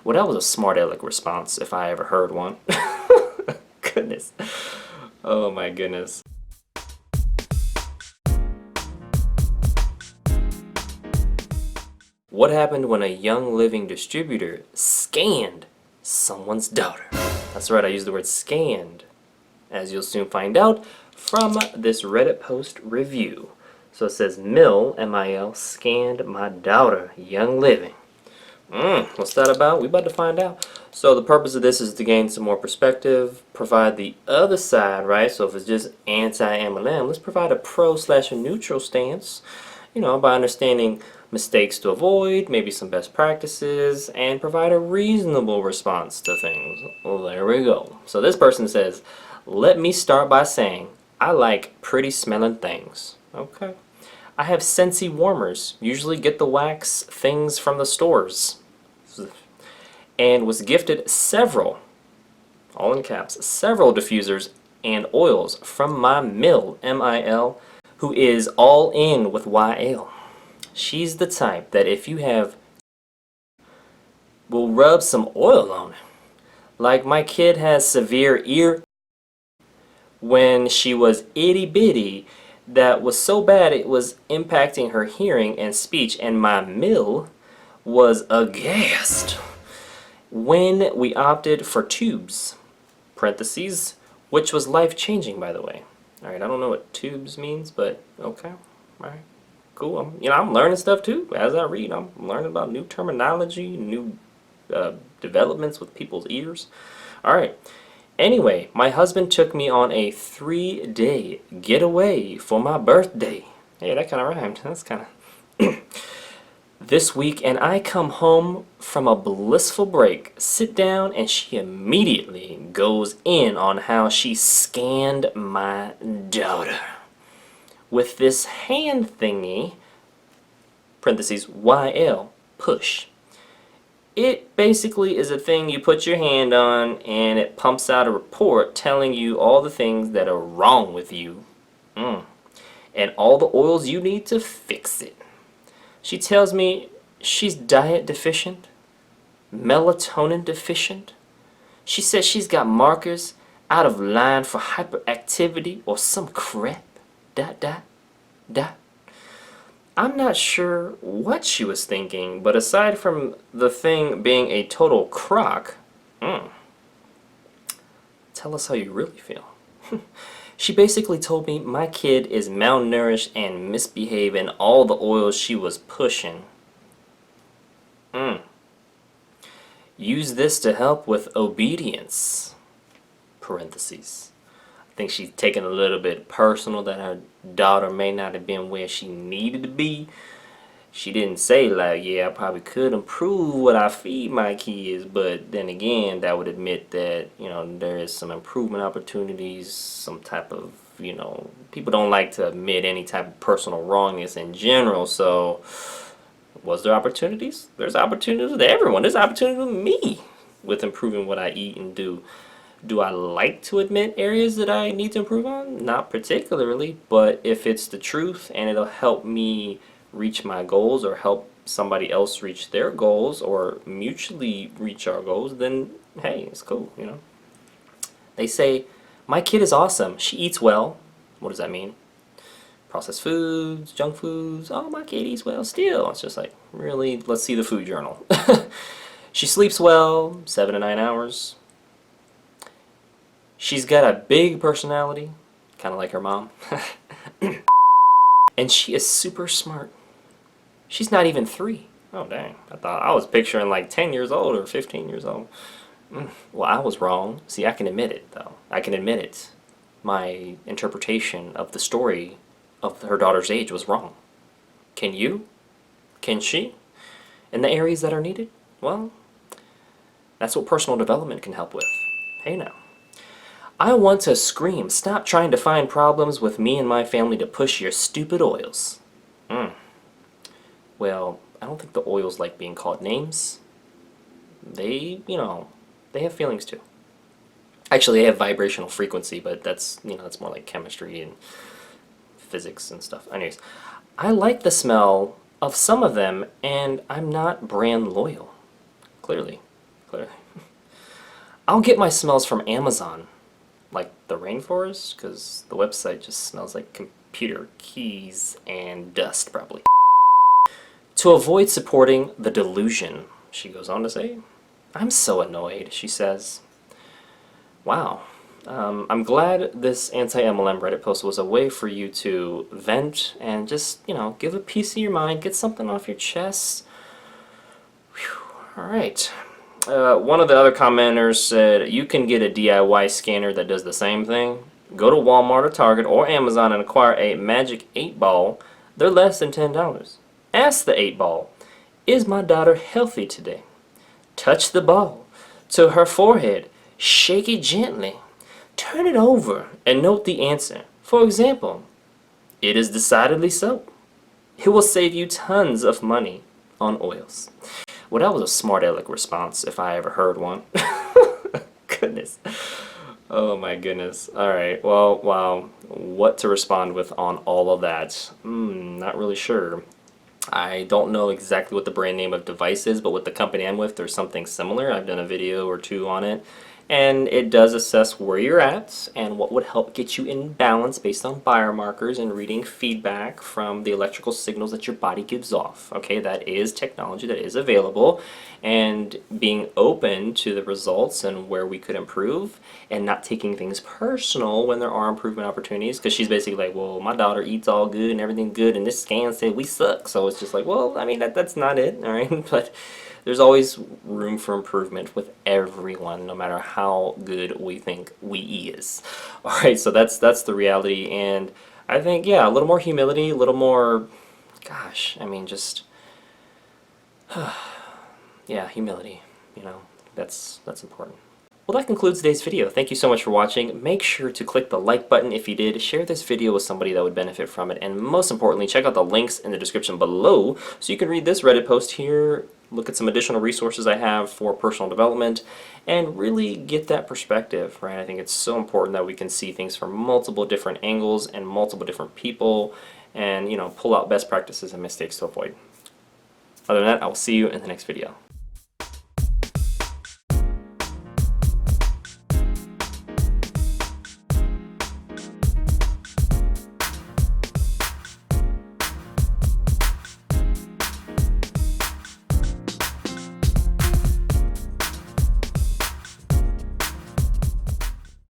Well, that was a smart aleck response if I ever heard one. Goodness. Oh my goodness. What happened when a young living distributor scanned someone's daughter? That's right, I used the word scanned, as you'll soon find out from this Reddit post review. So it says, Mill, M-I-L, scanned my daughter, young living. What's that about? We about to find out. So the purpose of this is to gain some more perspective, provide the other side, right? So if it's just anti-MLM, let's provide a pro/a neutral stance, by understanding mistakes to avoid, maybe some best practices, and provide a reasonable response to things. Well, there we go. So this person says, let me start by saying, I like pretty smelling things. Okay. I have Scentsy warmers, usually get the wax things from the stores, and was gifted several, all in caps, several diffusers and oils from my Mill, M-I-L, who is all in with YL. She's the type that if you have, will rub some oil on it. Like my kid has severe ear when she was itty bitty that was so bad it was impacting her hearing and speech, and my Mill was aghast when we opted for tubes, parentheses, which was life-changing, by the way. All right, I don't know what tubes means, but okay, all right, cool. I'm learning stuff too as I read. I'm learning about new terminology, new developments with people's ears. All right. Anyway, my husband took me on a 3-day getaway for my birthday. Hey, that kind of rhymed. That's kind of... This week, and I come home from a blissful break, sit down, and she immediately goes in on how she scanned my daughter with this hand thingy, parentheses, YL, push. It basically is a thing you put your hand on and it pumps out a report telling you all the things that are wrong with you and all the oils you need to fix it. She tells me she's diet deficient, melatonin deficient. She says she's got markers out of line for hyperactivity or some crap. ... I'm not sure what she was thinking, but aside from the thing being a total crock, tell us how you really feel. She basically told me my kid is malnourished and misbehaved in all the oils she was pushing. Use this to help with obedience, parentheses. I think she's taking a little bit personal that her daughter may not have been where she needed to be. She didn't say like, yeah, I probably could improve what I feed my kids, but then again, that would admit that, there is some improvement opportunities, some type of, people don't like to admit any type of personal wrongness in general, so was there opportunities? There's opportunities with everyone. There's opportunity with me with improving what I eat and do. Do I like to admit areas that I need to improve on? Not particularly, but if it's the truth and it'll help me reach my goals or help somebody else reach their goals or mutually reach our goals, then hey, it's cool, They say, my kid is awesome. She eats well. What does that mean? Processed foods, junk foods. Oh, my kid eats well still. It's just like, really, let's see the food journal. She sleeps well, 7 to 9 hours. She's got a big personality, kind of like her mom. And she is super smart. She's not even 3. Oh, dang. I thought I was picturing like 10 years old or 15 years old. Well, I was wrong. See, I can admit it, though. I can admit it. My interpretation of the story of her daughter's age was wrong. Can you? Can she? In the areas that are needed? Well, that's what personal development can help with. Hey now. I want to scream, stop trying to find problems with me and my family to push your stupid oils. Well, I don't think the oils like being called names. They, they have feelings too. Actually, they have vibrational frequency, but that's, that's more like chemistry and physics and stuff. Anyways, I like the smell of some of them, and I'm not brand loyal. Clearly. clearly. I'll get my smells from Amazon. Like the rainforest? Because the website just smells like computer keys and dust, probably. To avoid supporting the delusion, she goes on to say, I'm so annoyed, she says. Wow. I'm glad this anti-MLM Reddit post was a way for you to vent and just, give a piece of your mind, get something off your chest. Whew. All right. One of the other commenters said, you can get a DIY scanner that does the same thing. Go to Walmart or Target or Amazon and acquire a magic 8-ball. They're less than $10. Ask the 8-ball, is my daughter healthy today? Touch the ball to her forehead. Shake it gently. Turn it over and note the answer. For example, it is decidedly so. It will save you tons of money on oils. Well, that was a smart aleck response if I ever heard one. Goodness. Oh my goodness. Alright, well, wow. What to respond with on all of that? Not really sure. I don't know exactly what the brand name of device is, but with the company I'm with, there's something similar. I've done a video or two on it. And it does assess where you're at and what would help get you in balance based on biomarkers and reading feedback from the electrical signals that your body gives off. Okay, that is technology that is available, and being open to the results and where we could improve and not taking things personal when there are improvement opportunities, because she's basically like, well, my daughter eats all good and everything good and this scan said we suck. So it's just like, well, I mean, that's not it, all right? But there's always room for improvement with everyone, no matter how good we think we is. Alright, so that's the reality, and I think, yeah, a little more humility, a little more, gosh, I mean, just, yeah, humility, that's important. Well, that concludes today's video. Thank you so much for watching. Make sure to click the like button if you did, share this video with somebody that would benefit from it, and most importantly, check out the links in the description below so you can read this Reddit post here, look at some additional resources I have for personal development, and really get that perspective, right? I think it's so important that we can see things from multiple different angles and multiple different people, and pull out best practices and mistakes to avoid. Other than that, I will see you in the next video.